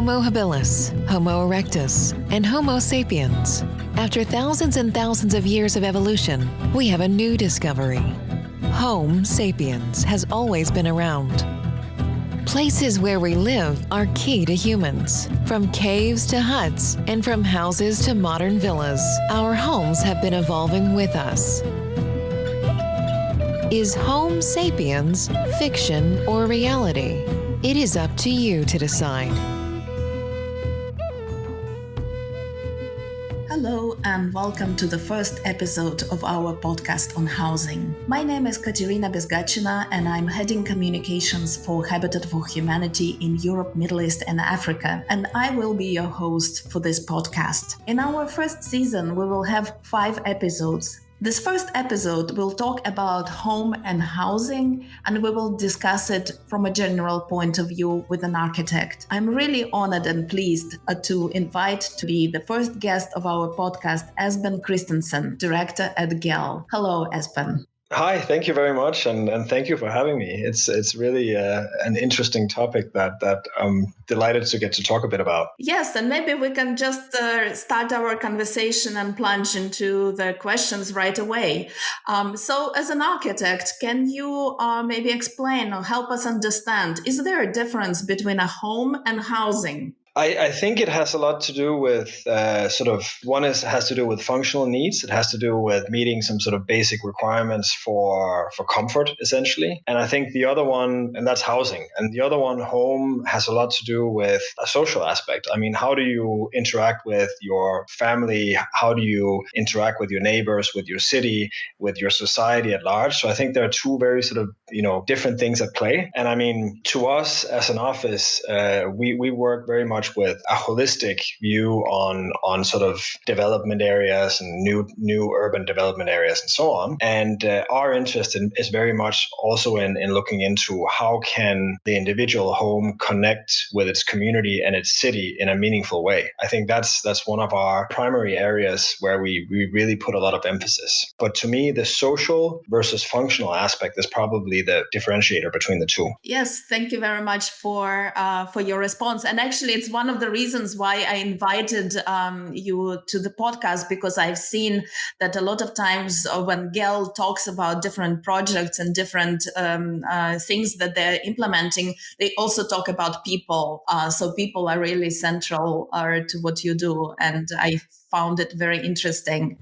Homo habilis, Homo erectus, and Homo sapiens. After thousands and thousands of years of evolution, we have a new discovery. Home Sapiens has always been around. Places where we live are key to humans. From caves to huts, and from houses to modern villas, our homes have been evolving with us. Is Home Sapiens fiction or reality? It is up to you to decide. Hello and welcome to the first episode of our podcast on housing. My name is Katerina Bezgachina and I'm heading communications for Habitat for Humanity in Europe, Middle East and Africa, and I will be your host for this podcast. In our first season, we will have 5 episodes. This first episode will talk about home and housing, and we will discuss it from a general point of view with an architect. I'm really honored and pleased to invite to be the first guest of our podcast, Esben Kristensen, director at Gehl. Hello, Esben. Hi, thank you very much, and thank you for having me. It's really an interesting topic that I'm delighted to get to talk a bit about. Yes, and maybe we can just start our conversation and plunge into the questions right away. So as an architect, can you maybe explain or help us understand, is there a difference between a home and housing? I think it has a lot to do with has to do with functional needs. It has to do with meeting some sort of basic requirements for comfort, essentially. And I think the other one, and that's housing. And the other one, home, has a lot to do with a social aspect. I mean, how do you interact with your family? How do you interact with your neighbors, with your city, with your society at large? So I think there are two very sort of, different things at play. And I mean, to us as an office, we work very much with a holistic view on sort of development areas and new urban development areas and so on. And our interest is very much also in looking into how can the individual home connect with its community and its city in a meaningful way. I think that's one of our primary areas where we really put a lot of emphasis. But to me, the social versus functional aspect is probably the differentiator between the two. Yes, thank you very much for your response. And actually, it's one of the reasons why I invited you to the podcast, because I've seen that a lot of times when Gehl talks about different projects and different things that they're implementing, they also talk about people. So people are really central to what you do. And I found it very interesting.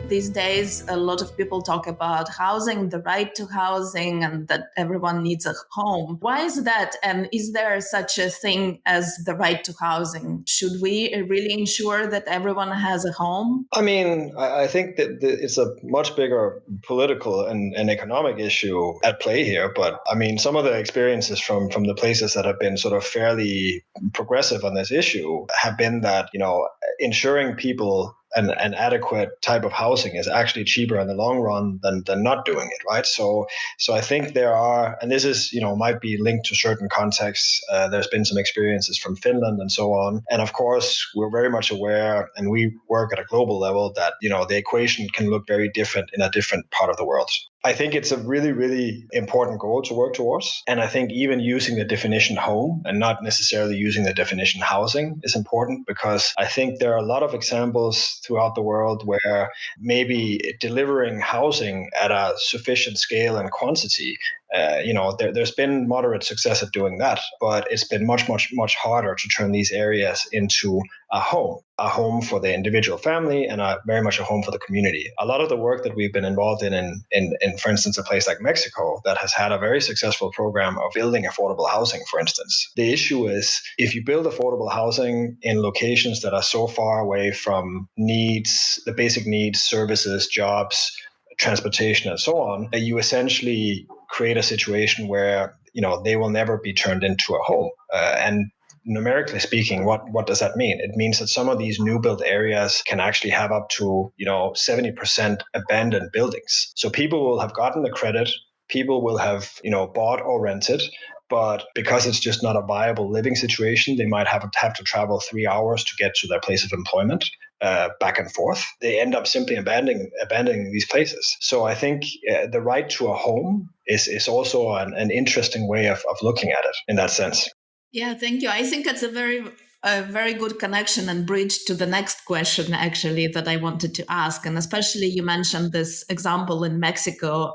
These days, a lot of people talk about housing, the right to housing, and that everyone needs a home. Why is that? And is there such a thing as the right to housing? Should we really ensure that everyone has a home? I mean, I think that it's a much bigger political and economic issue at play here. But I mean, some of the experiences from the places that have been sort of fairly progressive on this issue have been that, ensuring people an adequate type of housing is actually cheaper in the long run than not doing it, right? So I think there are, and this is, might be linked to certain contexts. There's been some experiences from Finland and so on. And of course, we're very much aware, and we work at a global level, that, the equation can look very different in a different part of the world. I think it's a really, really important goal to work towards. And I think even using the definition home and not necessarily using the definition housing is important, because I think there are a lot of examples throughout the world where maybe delivering housing at a sufficient scale and quantity, there's been moderate success at doing that, but it's been much, much, much harder to turn these areas into a home for the individual family and very much a home for the community. A lot of the work that we've been involved in, for instance, a place like Mexico that has had a very successful program of building affordable housing, for instance. The issue is if you build affordable housing in locations that are so far away from needs, the basic needs, services, jobs, transportation, and so on, you essentially create a situation where, they will never be turned into a home. And numerically speaking, what does that mean? It means that some of these new build areas can actually have up to, 70% abandoned buildings. So people will have gotten the credit, people will have, bought or rented, but because it's just not a viable living situation, they might have to travel 3 hours to get to their place of employment. back and forth, they end up simply abandoning these places. So I think the right to a home is also an interesting way of looking at it in that sense. Yeah, thank you. I think it's a very good connection and bridge to the next question, actually, that I wanted to ask. And especially you mentioned this example in Mexico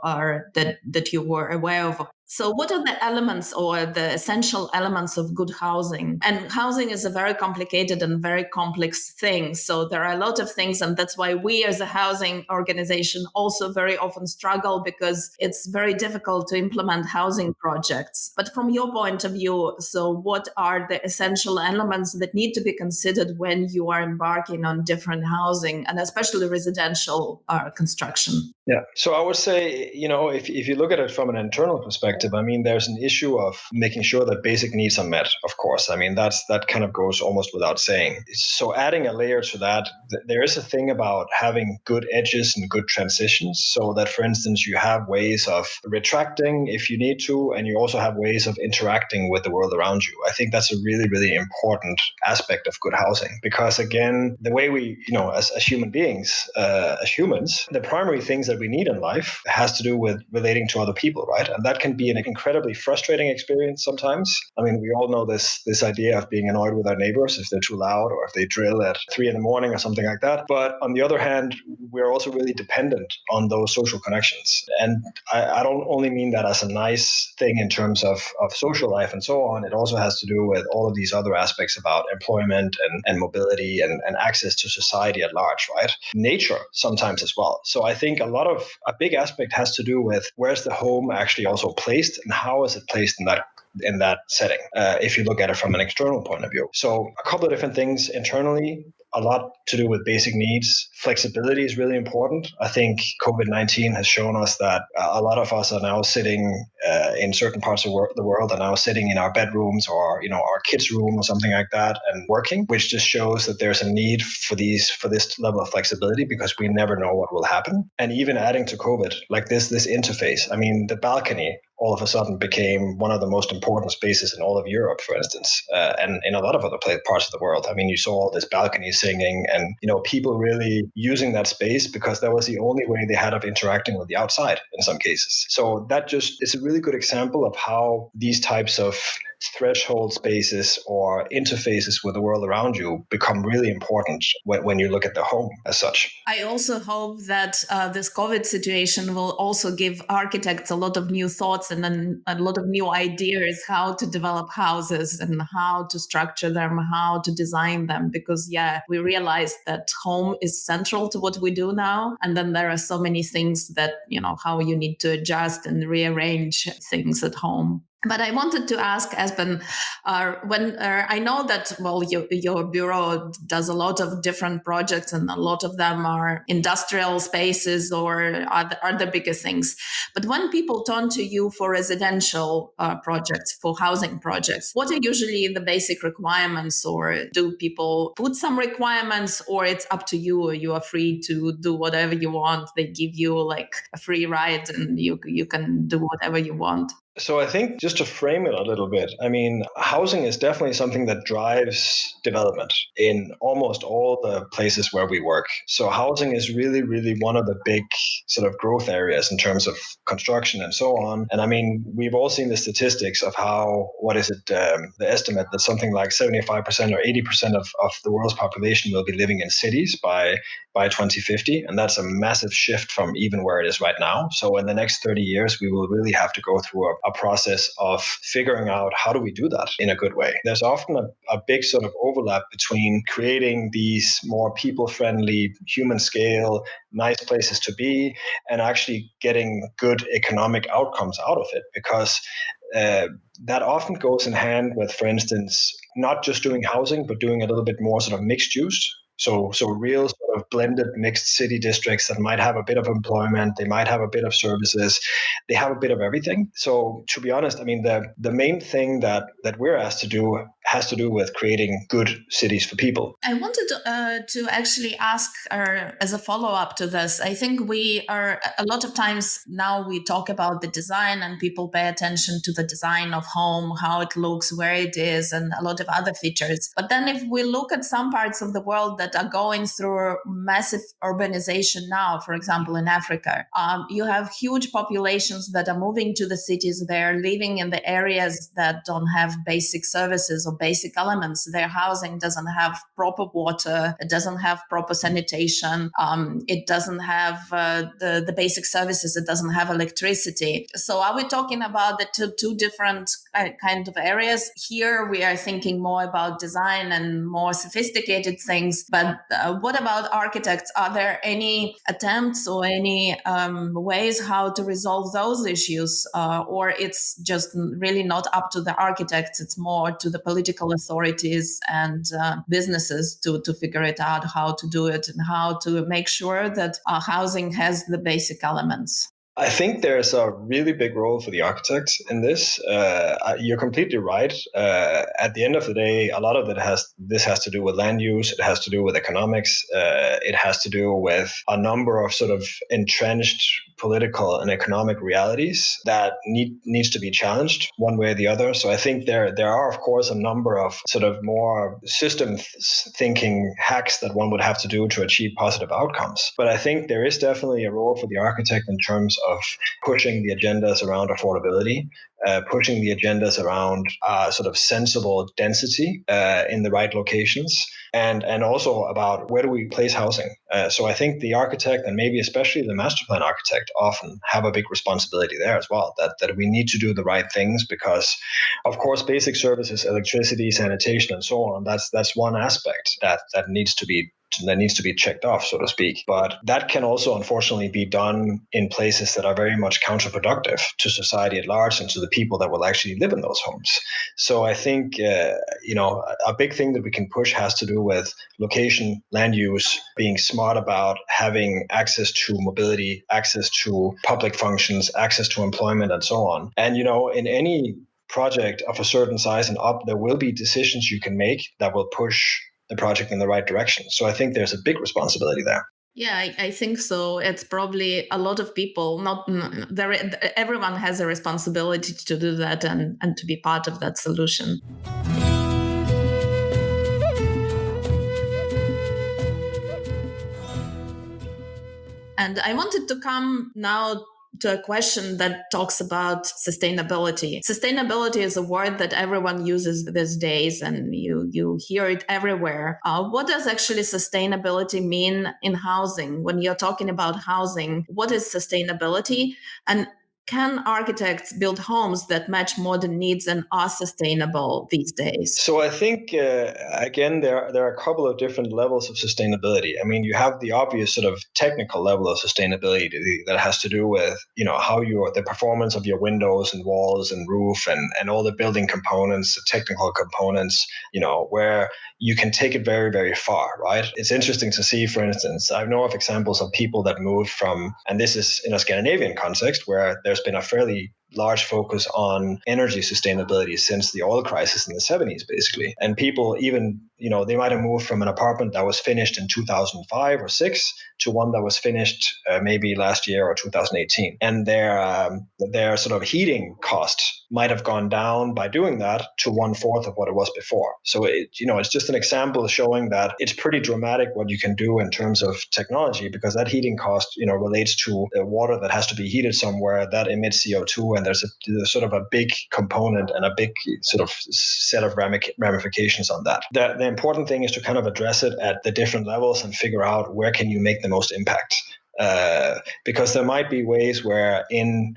that you were aware of. So what are the elements or the essential elements of good housing? And housing is a very complicated and very complex thing. So there are a lot of things. And that's why we as a housing organization also very often struggle, because it's very difficult to implement housing projects. But from your point of view, so what are the essential elements that need to be considered when you are embarking on different housing and especially residential construction? Yeah. So I would say, if you look at it from an internal perspective, I mean, there's an issue of making sure that basic needs are met, of course. I mean, that kind of goes almost without saying. So adding a layer to that, there is a thing about having good edges and good transitions, so that, for instance, you have ways of retracting if you need to, and you also have ways of interacting with the world around you. I think that's a really, really important aspect of good housing, because again, the way we, as human beings, as humans, the primary things that we need in life has to do with relating to other people, right? And that can be an incredibly frustrating experience sometimes. I mean, we all know this idea of being annoyed with our neighbors if they're too loud or if they drill at 3 a.m. or something like that. But on the other hand, we're also really dependent on those social connections. And I don't only mean that as a nice thing in terms of social life and so on. It also has to do with all of these other aspects about employment and mobility and access to society at large, right? Nature sometimes as well. So I think a big aspect has to do with where's the home actually also placed and how is it placed in that setting, if you look at it from an external point of view. So a couple of different things internally, a lot to do with basic needs. Flexibility is really important. I think COVID-19 has shown us that a lot of us are now sitting in certain parts of the world are now sitting in our bedrooms or, our kids' room or something like that and working, which just shows that there's a need for this level of flexibility, because we never know what will happen. And even adding to COVID, like this interface, I mean, the balcony all of a sudden became one of the most important spaces in all of Europe, for instance, and in a lot of other parts of the world. I mean, you saw all this balcony singing and, people really using that space because that was the only way they had of interacting with the outside in some cases. So that just is a really good example of how these types of threshold spaces or interfaces with the world around you become really important when you look at the home as such. I also hope that this COVID situation will also give architects a lot of new thoughts and then a lot of new ideas how to develop houses and how to structure them, how to design them. Because, we realize that home is central to what we do now. And then there are so many things that, how you need to adjust and rearrange things at home. But I wanted to ask Esben, when I know that, your bureau does a lot of different projects and a lot of them are industrial spaces or are the bigger things. But when people turn to you for residential projects, for housing projects, what are usually the basic requirements, or do people put some requirements, or it's up to you, or you are free to do whatever you want? They give you like a free ride and you can do whatever you want. So I think just to frame it a little bit, I mean, housing is definitely something that drives development in almost all the places where we work. So housing is really, really one of the big sort of growth areas in terms of construction and so on. And I mean, we've all seen the statistics of how, the estimate that something like 75% or 80% of the world's population will be living in cities by 2050. And that's a massive shift from even where it is right now. So in the next 30 years, we will really have to go through a process of figuring out how do we do that in a good way. There's often a big sort of overlap between creating these more people-friendly, human scale, nice places to be, and actually getting good economic outcomes out of it, because that often goes in hand with, for instance, not just doing housing, but doing a little bit more sort of mixed use. So real sort of blended mixed city districts that might have a bit of employment, they might have a bit of services, they have a bit of everything. So to be honest, I mean, the main thing that we're asked to do has to do with creating good cities for people. I wanted to actually ask, as a follow-up to this, I think we are, a lot of times now we talk about the design and people pay attention to the design of home, how it looks, where it is, and a lot of other features. But then if we look at some parts of the world that are going through massive urbanization now, for example, in Africa. You have huge populations that are moving to the cities. They're living in the areas that don't have basic services or basic elements. Their housing doesn't have proper water. It doesn't have proper sanitation. It doesn't have the basic services. It doesn't have electricity. So are we talking about the two different kind of areas? Here we are thinking more about design and more sophisticated things. But what about architects? Are there any attempts or any ways how to resolve those issues? Or it's just really not up to the architects, it's more to the political authorities and businesses to figure it out how to do it and how to make sure that housing has the basic elements? I think there's a really big role for the architects in this. You're completely right. At the end of the day, a lot of this has to do with land use. It has to do with economics. It has to do with a number of sort of entrenched political and economic realities that needs to be challenged one way or the other. So I think there are, of course, a number of sort of more system thinking hacks that one would have to do to achieve positive outcomes. But I think there is definitely a role for the architect in terms of pushing the agendas around affordability, pushing the agendas around sort of sensible density in the right locations, and also about where do we place housing. So I think the architect, and maybe especially the master plan architect, often have a big responsibility there as well, that we need to do the right things because, of course, basic services, electricity, sanitation, and so on, that's one aspect that needs to be checked off, so to speak. But that can also, unfortunately, be done in places that are very much counterproductive to society at large and to the people that will actually live in those homes. So I think, a big thing that we can push has to do with location, land use, being smart about having access to mobility, access to public functions, access to employment, and so on. And, in any project of a certain size and up, there will be decisions you can make that will push the project in the right direction. So I think there's a big responsibility there. Yeah, I think so. It's probably a lot of people, not there. Everyone has a responsibility to do that and to be part of that solution. And I wanted to come now to a question that talks about sustainability. Sustainability is a word that everyone uses these days, and you hear it everywhere. What does actually sustainability mean in housing? When you're talking about housing, what is sustainability? And can architects build homes that match modern needs and are sustainable these days? So I think, again, there are a couple of different levels of sustainability. I mean, you have the obvious sort of technical level of sustainability that has to do with, how the performance of your windows and walls and roof and all the building components, the technical components, where you can take it very, very far, right? It's interesting to see, for instance, I know of examples of people that moved from, and this is in a Scandinavian context, where there's been a fairly large focus on energy sustainability since the oil crisis in the 70s, basically. And people even, they might have moved from an apartment that was finished in 2005 or 6 to one that was finished maybe last year or 2018. And their sort of heating cost might have gone down by doing that to 1/4 of what it was before. So it's just an example showing that it's pretty dramatic what you can do in terms of technology, because that heating cost, relates to water that has to be heated somewhere that emits CO2, and there's sort of a big component and a big sort of set of ramifications on that. The important thing is to kind of address it at the different levels and figure out where can you make the most impact. Because there might be ways where in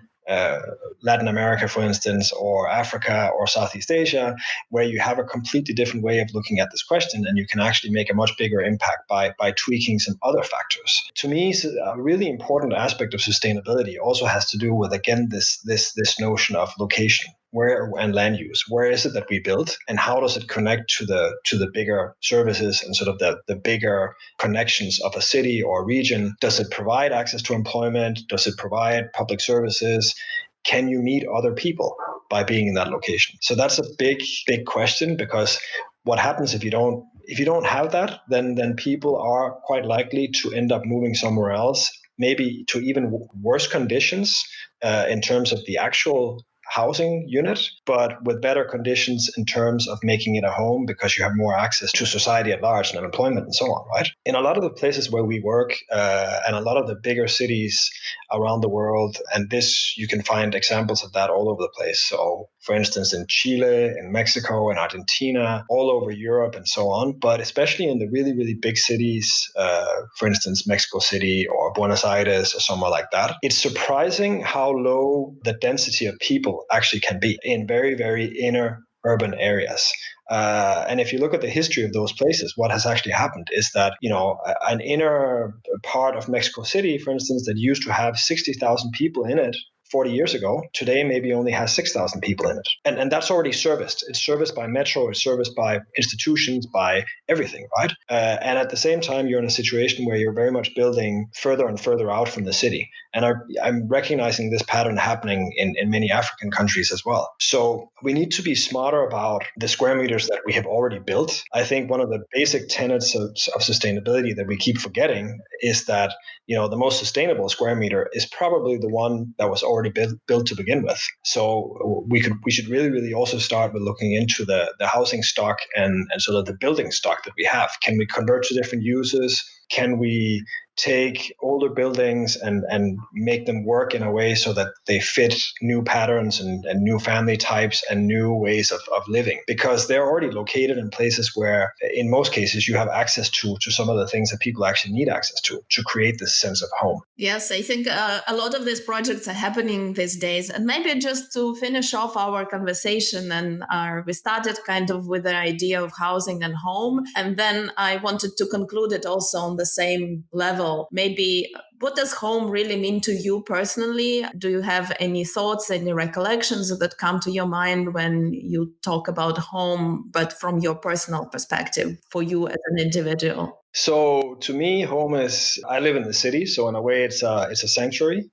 Latin America, for instance, or Africa or Southeast Asia, where you have a completely different way of looking at this question, and you can actually make a much bigger impact by tweaking some other factors. To me, a really important aspect of sustainability also has to do with, again, this notion of location. Where and land use. Where is it that we build, and how does it connect to the bigger services and sort of the bigger connections of a city or region? Does it provide access to employment? Does it provide public services? Can you meet other people by being in that location? So that's a big question, because what happens if you don't have that, then people are quite likely to end up moving somewhere else, maybe to even worse conditions in terms of the actual housing unit, but with better conditions in terms of making it a home because you have more access to society at large and employment and so on, right? In a lot of the places where we work and a lot of the bigger cities around the world, and this, you can find examples of that all over the place. So, for instance, in Chile, in Mexico, in Argentina, all over Europe and so on, but especially in the really, really big cities, for instance, Mexico City or Buenos Aires or somewhere like that, it's surprising how low the density of people actually can be in very, very inner urban areas. And if you look at the history of those places, what has actually happened is that, an inner part of Mexico City, for instance, that used to have 60,000 people in it 40 years ago, today maybe only has 6,000 people in it. And that's already serviced. It's serviced by metro, it's serviced by institutions, by everything, right? And at the same time, you're in a situation where you're very much building further and further out from the city. And I'm recognizing this pattern happening in many African countries as well. So we need to be smarter about the square meters that we have already built. I think one of the basic tenets of sustainability that we keep forgetting is that, the most sustainable square meter is probably the one that was already built to begin with. So we should really, really also start with looking into the housing stock and sort of the building stock that we have. Can we convert to different uses? Can we take older buildings and make them work in a way so that they fit new patterns and new family types and new ways of living? Because they're already located in places where, in most cases, you have access to some of the things that people actually need access to create this sense of home. Yes, I think a lot of these projects are happening these days. And maybe just to finish off our conversation, and we started kind of with the idea of housing and home. And then I wanted to conclude it also on the same level. Maybe what does home really mean to you personally? Do you have any thoughts, any recollections that come to your mind when you talk about home, but from your personal perspective for you as an individual? So to me, home is, I live in the city, so in a way it's a sanctuary.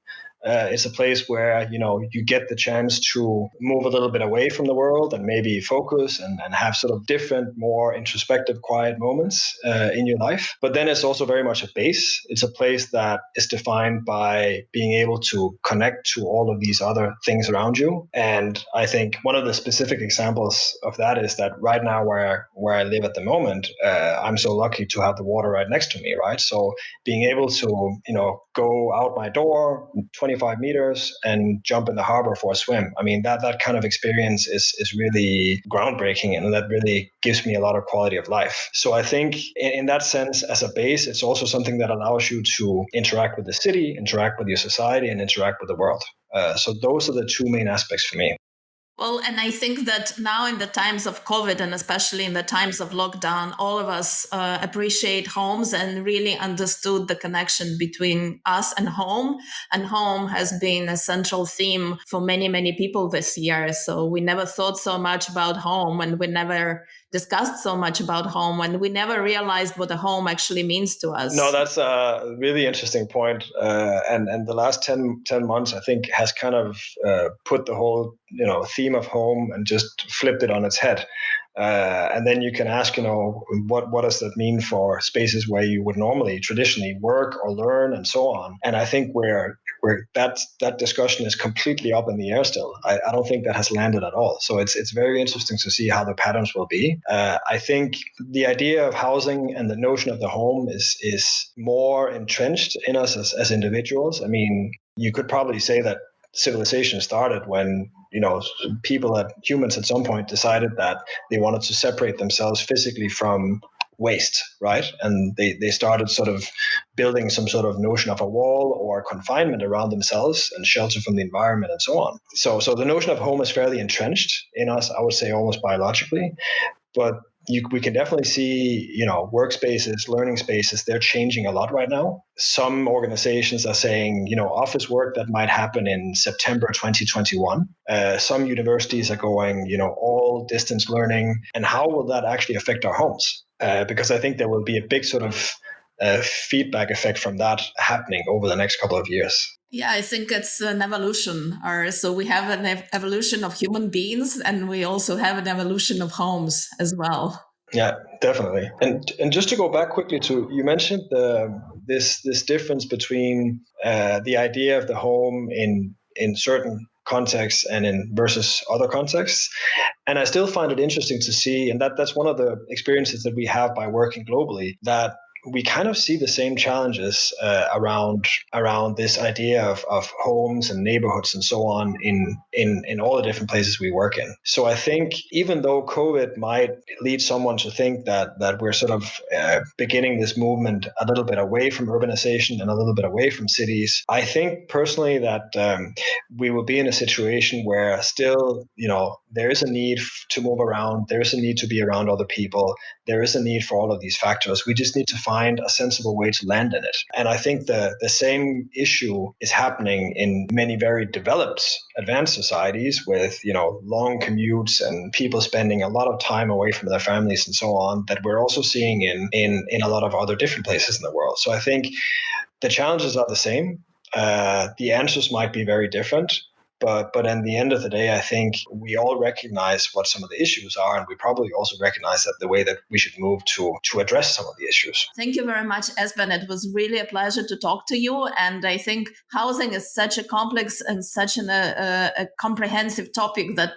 It's a place where, you get the chance to move a little bit away from the world and maybe focus and have sort of different, more introspective, quiet moments in your life. But then it's also very much a base. It's a place that is defined by being able to connect to all of these other things around you. And I think one of the specific examples of that is that right now where I live at the moment, I'm so lucky to have the water right next to me, right? So being able to, go out my door 25 meters and jump in the harbor for a swim. I mean, that kind of experience is really groundbreaking, and that really gives me a lot of quality of life. So I think in that sense, as a base, it's also something that allows you to interact with the city, interact with your society, and interact with the world. So those are the two main aspects for me. Well, and I think that now in the times of COVID, and especially in the times of lockdown, all of us appreciate homes and really understood the connection between us and home. And home has been a central theme for many, many people this year. So we never thought so much about home, and we never discussed so much about home, and we never realized what a home actually means to us. No, that's a really interesting point. And the last 10 months, I think, has kind of put the whole theme of home and just flipped it on its head. And then you can ask, what does that mean for spaces where you would normally traditionally work or learn and so on? And I think where that discussion is completely up in the air still. I don't think that has landed at all. So it's very interesting to see how the patterns will be. I think the idea of housing and the notion of the home is more entrenched in us as individuals. I mean, you could probably say that civilization started when humans at some point decided that they wanted to separate themselves physically from waste, right? And they started sort of building some sort of notion of a wall or confinement around themselves and shelter from the environment and so on. So the notion of home is fairly entrenched in us, I would say almost biologically, but we can definitely see, workspaces, learning spaces, they're changing a lot right now. Some organizations are saying, office work that might happen in September 2021. Some universities are going, all distance learning. And how will that actually affect our homes? Because I think there will be a big sort of feedback effect from that happening over the next couple of years. Yeah, I think it's an evolution. So we have an evolution of human beings, and we also have an evolution of homes as well. Yeah, definitely. And just to go back quickly to, you mentioned this difference between the idea of the home in certain context and in versus other contexts. And I still find it interesting to see, and that's one of the experiences that we have by working globally, that we kind of see the same challenges around this idea of homes and neighborhoods and so on in all the different places we work in. So I think even though COVID might lead someone to think that we're sort of beginning this movement a little bit away from urbanization and a little bit away from cities, I think personally that we will be in a situation where still, there is a need to move around, there is a need to be around other people, there is a need for all of these factors. We just need to find a sensible way to land in it. And I think the same issue is happening in many very developed, advanced societies with, long commutes and people spending a lot of time away from their families and so on, that we're also seeing in a lot of other different places in the world. So I think the challenges are the same. The answers might be very different. But in the end of the day, I think we all recognize what some of the issues are, and we probably also recognize that the way that we should move to address some of the issues. Thank you very much, Esben. It was really a pleasure to talk to you. And I think housing is such a complex and such a comprehensive topic that,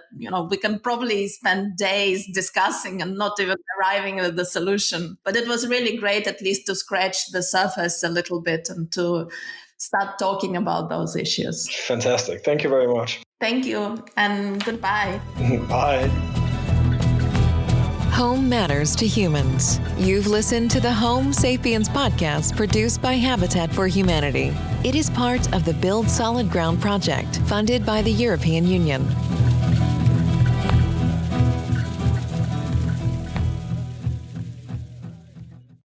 we can probably spend days discussing and not even arriving at the solution. But it was really great, at least to scratch the surface a little bit and to start talking about those issues. Fantastic. Thank you very much. Thank you and goodbye. Bye. Home matters to humans. You've listened to the Home Sapiens podcast produced by Habitat for Humanity. It is part of the Build Solid Ground project funded by the European Union.